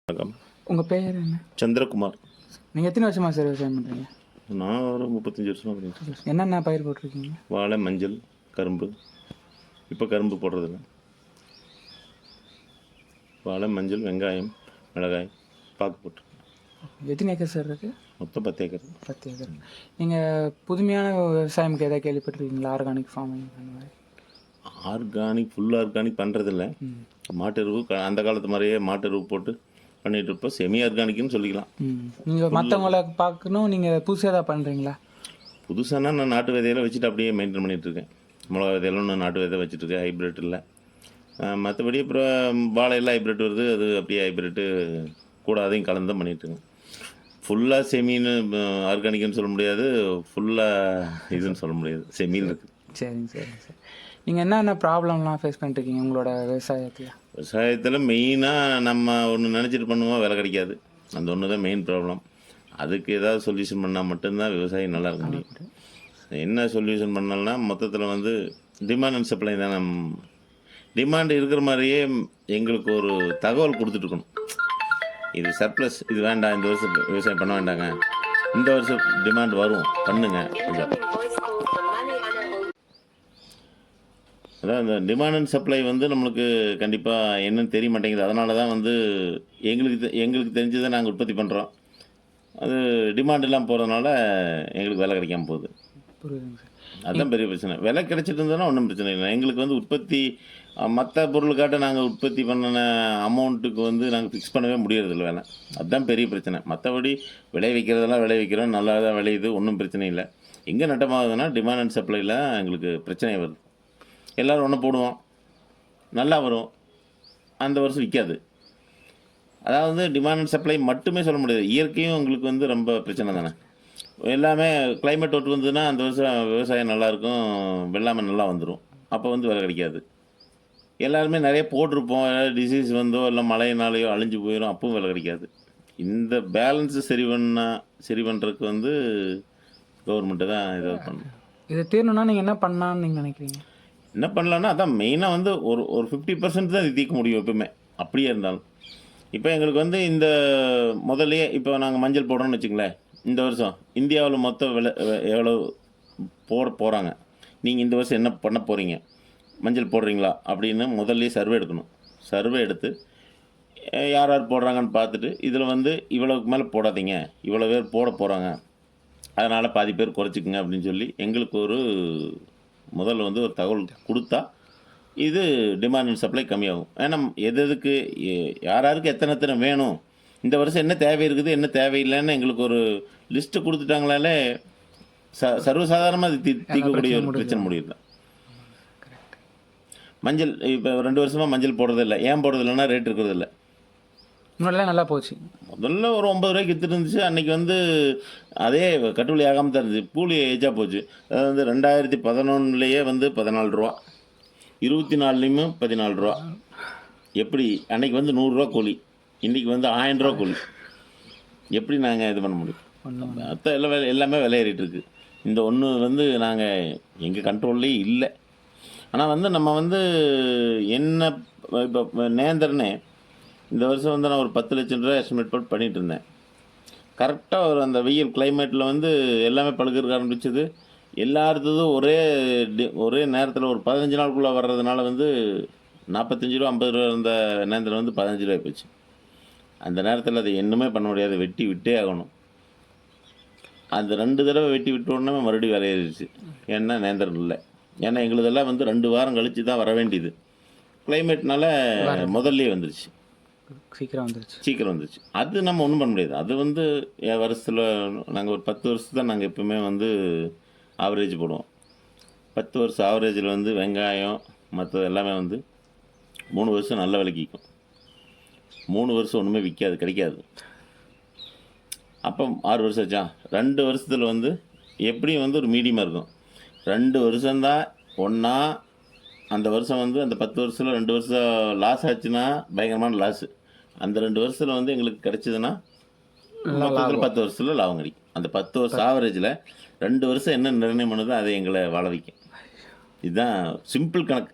வணக்கம். உங்கள் பேர் என்ன? சந்திரகுமார். நீங்கள் எத்தனை வருஷமாக சார் விவசாயம் பண்ணுறீங்க? நான் ஒரு 35 வருஷமாக பண்ணிட்டு என்னென்ன பயிர் போட்டிருக்கீங்க? வாழை, மஞ்சள், கரும்பு. இப்போ கரும்பு போடுறதில்ல. வாழை, மஞ்சள், வெங்காயம், மிளகாய், பாக்கு போட்டிருக்கேன். எத்தனை ஏக்கர் சார் இருக்குது? மொத்தம் 10 ஏக்கர். 10 ஏக்கர். நீங்கள் புதுமையான விவசாயம்க்கு எதாவது கேள்விப்பட்டிருக்கீங்களா? ஆர்கானிக் ஃபார்மிங் அந்த மாதிரி? ஆர்கானிக், ஃபுல் ஆர்கானிக் பண்ணுறதில்ல. மாட்டு எருவு அந்த காலத்து மாதிரியே மாட்டு எருவு போட்டு பண்ணிகிட்டு இருப்போம். செமி ஆர்கானிக்னு சொல்லிக்கலாம். நீங்கள் மற்றவங்கள பார்க்கணும், நீங்கள் புதுசாக தான் பண்ணுறீங்களா? புதுசானா நான் நாட்டு விதையெல்லாம் வச்சுட்டு அப்படியே மெயின்டைன் பண்ணிகிட்ருக்கேன். மிளகா விதையெல்லாம் நான் நாட்டு விதை வச்சுட்ருக்கேன். ஹைப்ரிட் இல்லை. மற்றபடி அப்புறம் வாழையெல்லாம் ஹைப்ரிட் வருது. அது அப்படியே ஹைப்ரிட்டு கூட அதையும் கலந்து தான் பண்ணிகிட்ருக்கேன். ஃபுல்லாக செமின்னு ஆர்கானிக்னு சொல்ல முடியாது, ஃபுல்லாக இதுன்னு சொல்ல முடியாது. செமியில் இருக்குது. சரிங்க சரிங்க சார். நீங்கள் என்னென்ன ப்ராப்ளம்லாம் ஃபேஸ் பண்ணிட்டுருக்கீங்க உங்களோட விவசாயத்தில்? விவசாயத்தில் மெயினாக நம்ம ஒன்று நினச்சிட்டு பண்ணுவோம், விலை கிடைக்காது. அந்த ஒன்று தான் மெயின் ப்ராப்ளம். அதுக்கு ஏதாவது சொல்யூஷன் பண்ணால் மட்டும்தான் விவசாயம் நல்லா இருக்க முடியும். என்ன சொல்யூஷன் பண்ணால்னா மொத்தத்தில் வந்து டிமாண்ட் அண்ட் சப்ளை தான். டிமாண்ட் இருக்கிற மாதிரியே எங்களுக்கு ஒரு தகவல் கொடுத்துட்ருக்கணும். இது சர்ப்ளஸ், இது வேண்டாம், இந்த வருஷம் விவசாயம் பண்ண வேண்டாங்க, இந்த வருஷம் டிமாண்ட் வரும், பண்ணுங்க. அதான் இந்த டிமாண்ட் அண்ட் சப்ளை வந்து நம்மளுக்கு கண்டிப்பாக என்னன்னு தெரிய மாட்டேங்குது. அதனால தான் வந்து எங்களுக்கு தெரிஞ்சதை நாங்கள் உற்பத்தி பண்ணுறோம். அது டிமாண்ட் இல்லாமல் போகிறதுனால எங்களுக்கு விலை கிடைக்காம போகுது. புரியுதுங்க சார். அதுதான் பெரிய பிரச்சனை. விலை கிடைச்சிட்டு இருந்ததுன்னா ஒன்றும் பிரச்சனை இல்லை. எங்களுக்கு வந்து உற்பத்தி மற்ற பொருளுக்காட்ட நாங்கள் உற்பத்தி பண்ணின அமௌண்ட்டுக்கு வந்து நாங்கள் ஃபிக்ஸ் பண்ணவே முடியறதில்ல வேலை. அதுதான் பெரிய பிரச்சனை. மற்றபடி விளைவிக்கிறதெல்லாம் விளைவிக்கிறோம், நல்லா தான் விளையுது, ஒன்றும் பிரச்சனை இல்லை. எங்கே நட்டமாகுதுன்னா டிமாண்ட் அண்ட் சப்ளையில் எங்களுக்கு பிரச்சனை வருது. எல்லோரும் ஒன்று போடுவோம், நல்லா வரும், அந்த வருஷம் விற்காது. அதாவது டிமாண்ட் அண்ட் சப்ளை மட்டுமே சொல்ல முடியாது. இயற்கையும் உங்களுக்கு வந்து ரொம்ப பிரச்சனை தானே. எல்லாமே கிளைமேட் ஒட்டு வந்ததுன்னா அந்த வருஷம் விவசாயம் நல்லாயிருக்கும், வெள்ளாமை நல்லா வந்துடும், அப்போ வந்து விலை கிடைக்காது. எல்லாருமே நிறைய போட்டிருப்போம், டிசீஸ் வந்தோ இல்லை மழையினாலேயோ அழிஞ்சு போயிடும், அப்பவும் விலை கிடைக்காது. இந்த பேலன்ஸு சரி பண்ணுறதுக்கு வந்து கவர்மெண்ட்டு தான் ஏதாவது பண்ணணும். இதை தீரணும்னா நீங்கள் என்ன பண்ணலான்னு நீங்கள் நினைக்கிறீங்க? என்ன பண்ணலான்னா அதான் மெயினாக வந்து ஒரு 50% தான் இது தீர்க்க முடியும் எப்பவுமே, அப்படியே இருந்தாலும். இப்போ எங்களுக்கு வந்து இந்த முதல்லையே இப்போ நாங்கள் மஞ்சள் போடுறோம்னு வச்சுங்களேன். இந்த வருஷம் இந்தியாவில் மொத்த விலை எவ்வளோ போகிறாங்க, நீங்கள் இந்த வருஷம் என்ன பண்ண போகிறீங்க, மஞ்சள் போடுறீங்களா அப்படின்னு முதல்லையே சர்வே எடுக்கணும். சர்வே எடுத்து யார் யார் போடுறாங்கன்னு பார்த்துட்டு இதில் வந்து இவ்வளோக்கு மேலே போடாதீங்க, இவ்வளோ பேர் போட போகிறாங்க, அதனால் பாதி பேர் குறைச்சிக்குங்க அப்படின்னு சொல்லி எங்களுக்கு ஒரு முதல்ல வந்து ஒரு தகவல் கொடுத்தா இது டிமாண்ட் அண்ட் சப்ளை கம்மியாகும். ஏன்னா எதுக்கு யாராருக்கு எத்தனை வேணும், இந்த வருஷம் என்ன தேவை இருக்குது, என்ன தேவையில்லைன்னு எங்களுக்கு ஒரு லிஸ்ட்டு கொடுத்துட்டாங்களாலே சர்வசாதாரணமாக அது தீர்க்கக்கூடிய ஒரு பிரச்சனை முடியுது. மஞ்சள் இப்போ 2 வருஷமாக மஞ்சள் போடுறதில்லை. ஏன் போடுறதில்லைன்னா ரேட் இருக்கிறதில்ல. முன்னாடிலாம் நல்லா போச்சு. முதல்ல ஒரு 9 ரூபாய்க்கு வித்துட்டு இருந்துச்சு. அன்றைக்கி வந்து அதே கட்டுப்படி ஆகாமல் தான் இருந்துச்சு. கூலி ஏஜாக போச்சு. அதாவது வந்து 2011 வந்து 14 ரூபா, 24 14 ரூபா. எப்படி அன்றைக்கி வந்து 100 ரூபா கூலி, இன்றைக்கி வந்து 1000 ரூபா கூலி. எப்படி நாங்கள் இது பண்ண முடியும்? மற்ற எல்லாமே விலையேறிட்டுருக்கு. இந்த ஒன்று வந்து நாங்கள் எங்கள் கண்ட்ரோல்லேயே இல்லை. ஆனால் வந்து நம்ம வந்து என்ன இப்போ நேந்திரனே இந்த வருஷம் வந்து நான் ஒரு 10 லட்சம் ரூபா எஸ்டிமேட் போட்டு பண்ணிகிட்டு இருந்தேன். கரெக்டாக ஒரு அந்த வெயில் கிளைமேட்டில் வந்து எல்லாமே பழுக்கிறதுக்கு ஆரம்பிச்சது. எல்லாத்துக்கும் ஒரே நேரத்தில் ஒரு 15 நாளுக்குள்ளே வர்றதுனால வந்து 45 ரூபா 50 ரூபா இருந்த நேந்திரம் வந்து 15 ரூபாய் போச்சு. அந்த நேரத்தில் அதை என்னமே பண்ண முடியாது, வெட்டி விட்டே ஆகணும். அந்த 2 தடவை வெட்டி விட்டோன்னே மறுபடியும் விலையேறிடுச்சு. ஏன்னா நேந்திரம் இல்லை. ஏன்னா எங்களுதெல்லாம் வந்து 2 வாரம் கழித்து தான் வர வேண்டியது. கிளைமேட்னால முதல்லே வந்துருச்சு, சீக்கிரம் வந்துருச்சு. அது நம்ம ஒன்றும் பண்ண முடியாது. அது வந்து வருஷத்தில் நாங்கள் ஒரு 10 வருஷத்து தான் நாங்கள் எப்பவுமே வந்து ஆவரேஜ் போடுவோம். 10 வருஷம் ஆவரேஜில் வந்து வெங்காயம் மற்றது எல்லாமே வந்து 3 வருஷம் நல்ல விலைக்கும், 3 வருஷம் ஒன்றுமே விற்காது, கிடைக்காது. அப்போ 6 வருஷம் ஆச்சா, 2 வருஷத்தில் வந்து எப்படியும் வந்து ஒரு மீடியமாக இருக்கும். 2 வருஷம்தான் ஒன்றா. அந்த வருஷம் வந்து அந்த 10 வருஷத்தில் 2 வருஷம் லாஸ் ஆச்சுன்னா பயங்கரமான லாஸு. அந்த 2 வருஷத்தில் வந்து எங்களுக்கு கிடைச்சதுன்னா 10 வருஷத்தில் லாபம் கிடைக்கும். அந்த 10 வருஷம் ஆவரேஜில் 2 வருஷம் என்ன நிர்ணயம் பண்ணுதோ அதை எங்களை வாழ வைக்கும். இதுதான் சிம்பிள் கணக்கு.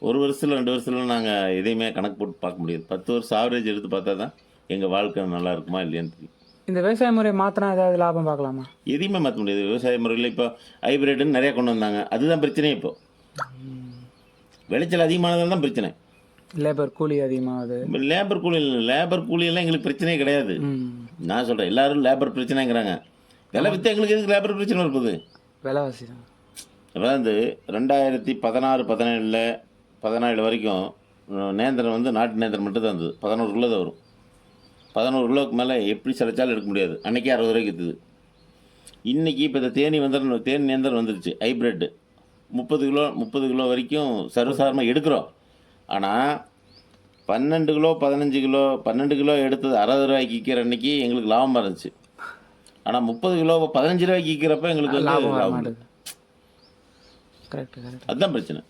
ஒரு வருஷத்தில் 2 வருஷத்தில் நாங்கள் எதையுமே கணக்கு போட்டு பார்க்க முடியாது. 10 வருஷம் ஆவரேஜ் எடுத்து பார்த்தா தான் எங்கள் வாழ்க்கை நல்லா இருக்குமா இல்லையான்னு தெரியும். இந்த விவசாய முறை மாற்றினா ஏதாவது லாபம் பார்க்கலாமா? எதையுமே மாற்ற முடியாது. விவசாய முறையில் இப்போ ஹைபிரிட்னு நிறையா கொண்டு வந்தாங்க. அதுதான் பிரச்சனையே. இப்போ விளைச்சல் அதிகமானதால் தான் பிரச்சனை. லேபர் கூலி அதிகமாகுது. லேபர் கூலியெல்லாம் எங்களுக்கு பிரச்சனையே கிடையாது. ம். நான் சொல்கிறேன், எல்லாரும் லேபர் பிரச்சனைங்கிறாங்க. விலை விற்று எங்களுக்கு எதுக்கு லேபர் பிரச்சனை இருக்குது? விலைவாசி தான். அதாவது 2016, 17 வரைக்கும் நேந்திரம் வந்து நாட்டு நேந்திரம் மட்டும் தான் இருந்தது. 11 கிலோ தான் வரும். 11 கிலோவுக்கு மேலே எப்படி சிலைச்சாலும் எடுக்க முடியாது. அன்றைக்கே 60 ரூபாய்க்கு விற்றுது. இன்றைக்கி இப்போ இந்த தேனி நேந்திரம் வந்துருச்சு ஹைப்ரிட்டு. 30 கிலோ வரைக்கும் சர்வசாதாரணமாக எடுக்கிறோம். ஆனால் 12 கிலோ எடுத்தது 60 ரூபாய்க்கு விற்கிற அன்றைக்கி எங்களுக்கு லாபமாக இருந்துச்சு. ஆனால் 30 கிலோ 15 ரூபாய்க்கு விற்கிறப்ப எங்களுக்கு வந்து லாபம். கரெக்ட். அதுதான் பிரச்சனை.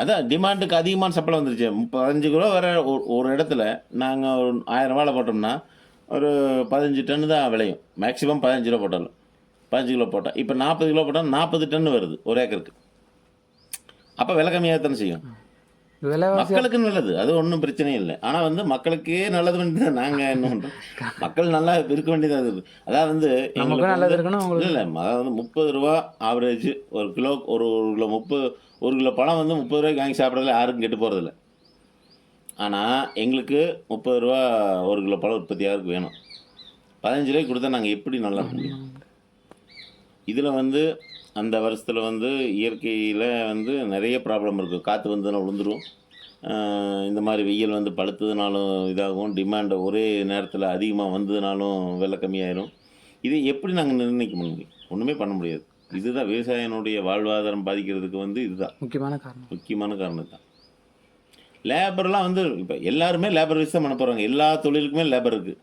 அதான் டிமாண்டுக்கு அதிகமான சப்ளை வந்துருச்சு. 15 கிலோ வர ஒரு இடத்துல நாங்கள் ஒரு 1000 வாழை போட்டோம்னா ஒரு 15 டன்னு தான் விளையும். மேக்ஸிமம் 15 கிலோ போட்டாலும் 15 கிலோ போட்டால் இப்போ 40 கிலோ போட்டால் 40 டன்னு வருது ஒரு ஏக்கருக்கு. அப்போ விலை கம்மியாக தானே செய்யும். விலைவாசி மக்களுக்கு நல்லது, அது ஒன்றும் பிரச்சனையும் இல்லை. ஆனால் வந்து மக்களுக்கே நல்லது வேண்டியது நாங்கள் என்ன பண்ணுறோம், மக்கள் நல்லா இருக்க வேண்டியதாக இருக்குது. அதாவது வந்து நமக்கு நல்லது இருக்கணும் உங்களுக்கு. இல்லை அதாவது 30 ரூபா ஆவரேஜ் ஒரு கிலோ. ஒரு கிலோ ஒரு கிலோ பழம் வந்து 30 ரூபாய்க்கு வாங்கி சாப்பிட்றதுல யாருக்கும் கெட்டு போகிறதில்ல. ஆனால் எங்களுக்கு 30 ரூபா ஒரு கிலோ பழம் உற்பத்தியாருக்கு வேணும். 15 ரூபாய்க்கு கொடுத்தா நாங்கள் எப்படி நல்லா இருக்க முடியும்? இதில் வந்து அந்த வருஷத்தில் வந்து இயற்கையில் வந்து நிறைய ப்ராப்ளம் இருக்குது. காற்று வந்ததுன்னா விழுந்துடும். இந்த மாதிரி வெயில் வந்து பழுத்ததுனாலும் இதாகும். டிமாண்டு ஒரே நேரத்தில் அதிகமாக வந்ததுனாலும் விலை கம்மியாயிரும். இது எப்படி நாங்கள் நிர்ணயிக்க முடியும்? ஒன்றுமே பண்ண முடியாது. இதுதான் விவசாயினுடைய வாழ்வாதாரம் பாதிக்கிறதுக்கு வந்து இதுதான் முக்கியமான காரணம் தான். லேபர்லாம் வந்து இப்போ எல்லாருமே லேபர் வச்சு தான் பண்ண போகிறாங்க. எல்லா தொழிலுக்குமே லேபர் இருக்குது.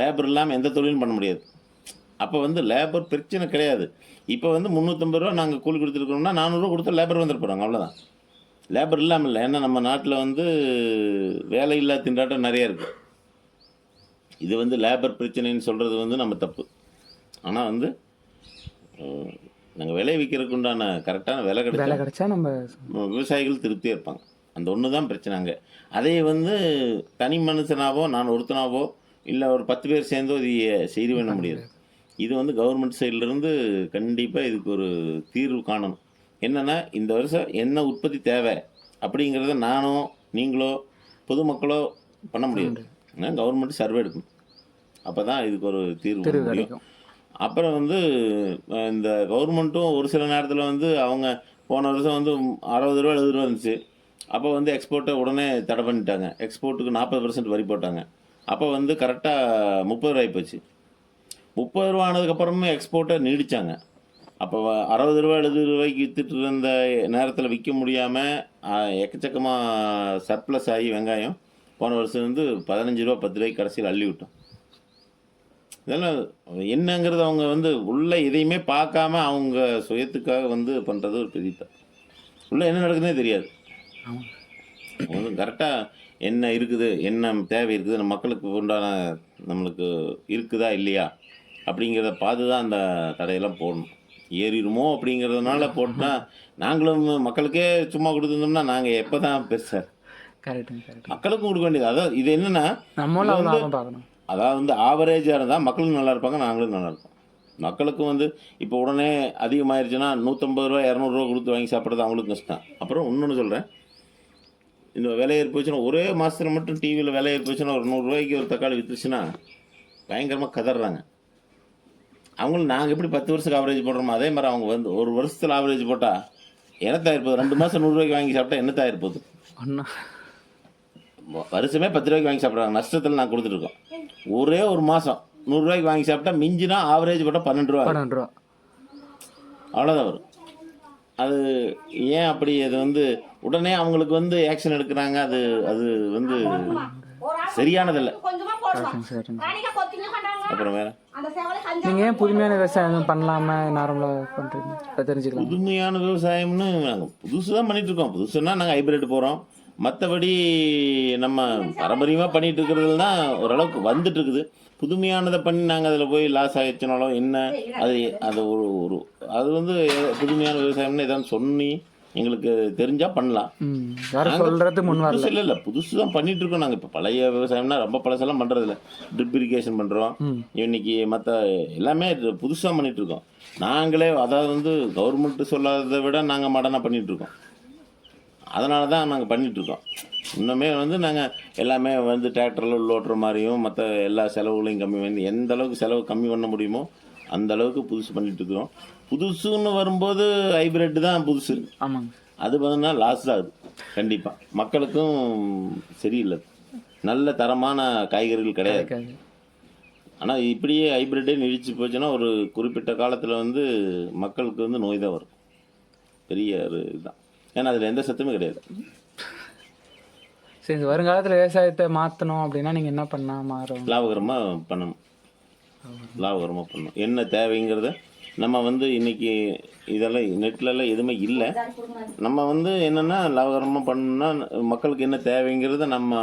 லேபர் இல்லாமல் எந்த தொழிலும் பண்ண முடியாது. அப்போ வந்து லேபர் பிரச்சனை கிடையாது. இப்போ வந்து 350 ரூபா நாங்கள் கூலி கொடுத்துருக்கோம்னா 400 ரூபா கொடுத்தா லேபர் வந்துட்டு போகிறாங்க. அவ்வளோதான். லேபர் இல்லாமல் இல்லை. ஏன்னா நம்ம நாட்டில் வந்து வேலை இல்லா திண்டாட்டம் நிறையா இருக்குது. இது வந்து லேபர் பிரச்சனைன்னு சொல்கிறது வந்து நம்ம தப்பு. ஆனால் வந்து நாங்கள் விலை விற்கிறதுக்கு உண்டான கரெக்டான விலை கிடைச்சா நம்ம விவசாயிகள் திருப்தியாக இருப்பாங்க. அந்த ஒன்று தான் பிரச்சனை. அங்கே அதே வந்து தனி மனுஷனாவோ நான் ஒருத்தனாவோ இல்லை ஒரு 10 பேர் சேர்ந்தோ இது செய்து பண்ண முடியாது. இது வந்து கவர்மெண்ட் சைட்லேருந்து கண்டிப்பாக இதுக்கு ஒரு தீர்வு காணணும். என்னென்னா இந்த வருஷம் என்ன உற்பத்தி தேவை அப்படிங்கிறத நானோ நீங்களோ பொதுமக்களோ பண்ண முடியாது. ஏன்னா கவர்மெண்ட் சர்வே எடுக்கணும். அப்போ தான் இதுக்கு ஒரு தீர்வு முடியும். அப்புறம் வந்து இந்த கவர்மெண்ட்டும் ஒரு சில நேரத்தில் வந்து அவங்க போன வருஷம் வந்து 60 ரூபா 70 ரூபா இருந்துச்சு. அப்போ வந்து எக்ஸ்போர்ட்டை உடனே தடை பண்ணிட்டாங்க. எக்ஸ்போர்ட்டுக்கு 40% வரி போட்டாங்க. அப்போ வந்து கரெக்டாக 30 ரூபாய் போச்சு. 30 ரூபா ஆனதுக்கப்புறமே எக்ஸ்போர்ட்டை நீடித்தாங்க. அப்போ 60 ரூபா 70 ரூபாய்க்கு விற்றுட்டு இருந்த நேரத்தில் விற்க முடியாமல் எக்கச்சக்கமாக சர்ப்ளஸ் ஆகி வெங்காயம் போன வருஷம் வந்து 15 ரூபா 10 ரூபாய்க்கு கடைசியில் அள்ளி விட்டோம். இதெல்லாம் என்னங்கிறது அவங்க வந்து உள்ள எதையுமே பார்க்காம அவங்க சுயத்துக்காக வந்து பண்ணுறது ஒரு பெரிய தப்பு. உள்ள என்ன நடக்குதுன்னே தெரியாது. அவங்க வந்து கரெக்டாக என்ன இருக்குது, என்ன தேவை இருக்குது, நம்ம மக்களுக்கு உண்டான நம்மளுக்கு இருக்குதா இல்லையா அப்படிங்கிறத பார்த்து தான் அந்த தடையெல்லாம் போடணும். ஏறிடுமோ அப்படிங்கிறதுனால போட்டால் நாங்களும் மக்களுக்கே சும்மா கொடுத்துருந்தோம்னா நாங்கள் எப்போ தான் பெருசாக மக்களுக்கும் கொடுக்க வேண்டியது. அதாவது இது என்னென்னா அதாவது வந்து ஆவரேஜாக இருந்தால் மக்களும் நல்லா இருப்பாங்க, நாங்களும் நல்லா இருப்போம். மக்களுக்கும் வந்து இப்போ உடனே அதிகமாகிடுச்சுன்னா 150 ரூபா 200 ரூபா கொடுத்து வாங்கி சாப்பிட்றது அவங்களுக்கு கஷ்டம். அப்புறம் இன்னொன்று சொல்கிறேன், இந்த விலை ஏறி போச்சுன்னா ஒரே மாதத்தில் மட்டும் டிவியில் விலை ஏறி போச்சுன்னா ஒரு 100 ரூபாய்க்கு ஒரு தக்காளி விற்றுச்சுன்னா பயங்கரமாக கதறாங்க. அவங்களும் நாங்கள் எப்படி 10 வருஷத்துக்கு ஆவரேஜ் போடுறோமோ அதே மாதிரி அவங்க வந்து ஒரு வருஷத்தில் ஆவரேஜ் போட்டால் என்னத்தாயிருப்போது? 2 மாதம் 100 ரூபாய்க்கு வாங்கி சாப்பிட்டா என்னத்தாயிருப்போது? வருஷமே 10 ரூபாய்க்கு வாங்கி சாப்பிட்றாங்க. நஷ்டத்தில் நான் கொடுத்துட்ருக்கோம். ஒரே ஒரு மாதம் 100 ரூபாய்க்கு வாங்கி சாப்பிட்டா மிஞ்சினா ஆவரேஜ் போட்டால் 12 ரூபா அவ்வளோதான் வரும். அது ஏன் அப்படி? அது வந்து உடனே அவங்களுக்கு வந்து ஆக்ஷன் எடுக்கிறாங்க. அது அது வந்து சரியானதில்லை. அப்புறம் வேற நீங்கள் ஏன் புதுமையான விவசாயம் பண்ணலாமல் நார்மலாக பண்ணுறீங்க தெரிஞ்சுக்கலாம். புதுமையான விவசாயம்னு நாங்கள் புதுசு தான் பண்ணிகிட்ருக்கோம். புதுசுன்னா நாங்கள் ஹைப்ரிட் போகிறோம். மற்றபடி நம்ம பாரம்பரியமாக பண்ணிகிட்டு இருக்கிறது தான் ஓரளவுக்கு வந்துட்டுருக்குது. புதுமையானதை பண்ணி நாங்கள் அதில் போய் லாஸ் ஆகிடுச்சுனாலும் என்ன அது அது ஒரு அது வந்து புதுமையான விவசாயம்னு எதாவது சொன்னி எங்களுக்கு தெரிஞ்சால் பண்ணலாம். யாரும் சொல்கிறது முன் வரல. புதுசு இல்லை புதுசு தான் பண்ணிட்டு இருக்கோம். நாங்கள் இப்போ பழைய விவசாயம்னா ரொம்ப பழசெல்லாம் பண்ணுறதில்ல. ட்ரிப் இரிகேஷன் பண்ணுறோம். இன்னைக்கு மற்ற எல்லாமே புதுசாக பண்ணிட்டு இருக்கோம். நாங்களே அதாவது வந்து கவர்மெண்ட் சொல்லாததை விட நாங்கள் மாடனாக பண்ணிட்டு இருக்கோம். அதனால தான் நாங்கள் பண்ணிகிட்ருக்கோம். இன்னுமே வந்து நாங்கள் எல்லாமே வந்து டிராக்டரில் உள்ள ஓட்டுற மாதிரியும் மற்ற எல்லா செலவுகளையும் கம்மி பண்ணி எந்த அளவுக்கு செலவு கம்மி பண்ண முடியுமோ அந்த அளவுக்கு புதுசு பண்ணிகிட்ருக்குறோம். புதுசுன்னு வரும்போது ஹைப்ரிட் தான் புதுசு. ஆமாங்க. அது பார்த்தீங்கன்னா லாஸ் தான் ஆகுது. கண்டிப்பாக மக்களுக்கும் சரியில்லை. நல்ல தரமான காய்கறிகள் கிடையாது. ஆனால் இப்படியே ஹைப்ரிட்டே நீடிச்சு போச்சுன்னா ஒரு குறிப்பிட்ட காலத்தில் வந்து மக்களுக்கு வந்து நோய் தான் வரும். பெரிய ஒரு இதுதான். ஏன்னா அதில் எந்த சத்துமே கிடையாது. சரி, வருங்காலத்தில் விவசாயத்தை மாற்றணும் அப்படின்னா நீங்கள் என்ன பண்ணால் மாறும்? லாபகரமாக பண்ணணும். என்ன தேவைங்கிறத நம்ம வந்து இன்னைக்கு இதெல்லாம் நெட்லலாம் எதுவுமே இல்லை. நம்ம வந்து என்னென்னா லாபகரமாக பண்ணணும்னா மக்களுக்கு என்ன தேவைங்கிறத நம்ம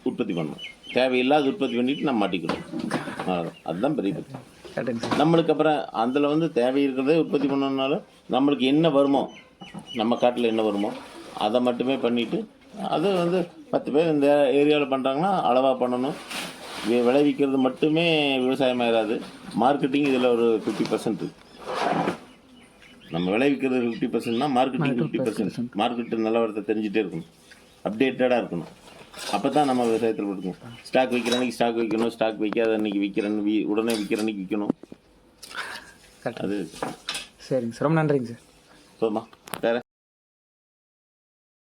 உற்பத்தி பண்ணணும். தேவையில்லாத உற்பத்தி பண்ணிட்டு நம்ம மாட்டிக்கணும். அதுதான் பெரிய பிரச்சனை. நம்மளுக்கு அப்புறம் அதில் வந்து தேவை இருக்கிறதே உற்பத்தி பண்ணணும்னால நம்மளுக்கு என்ன வருமோ, நம்ம காட்டில் என்ன வருமோ அதை மட்டுமே பண்ணிவிட்டு அது வந்து 10 பேர் இந்த ஏரியாவில் பண்ணுறாங்கன்னா அளவாக பண்ணணும். விளைவிக்கிறது மட்டுமே விவசாயமாயிடாது. மார்க்கெட்டிங் இதில் ஒரு 50% இருக்குது. நம்ம விளைவிக்கிறது 50%னா மார்க்கெட்டிங் 50%. மார்க்கெட்டு நிலவரத்தை தெரிஞ்சுட்டே இருக்கணும், அப்டேட்டடாக இருக்கணும். அப்போ தான் நம்ம விவசாயத்தில் இருக்கணும். ஸ்டாக் வைக்கிற அன்றைக்கி ஸ்டாக் வைக்கணும், ஸ்டாக் வைக்காத அன்றைக்கி விற்கிறன்னு உடனே விற்கிற அன்றைக்கி விற்கணும். அது சரிங்க சார், ரொம்ப நன்றிங்க சார். போதுமா வேறு?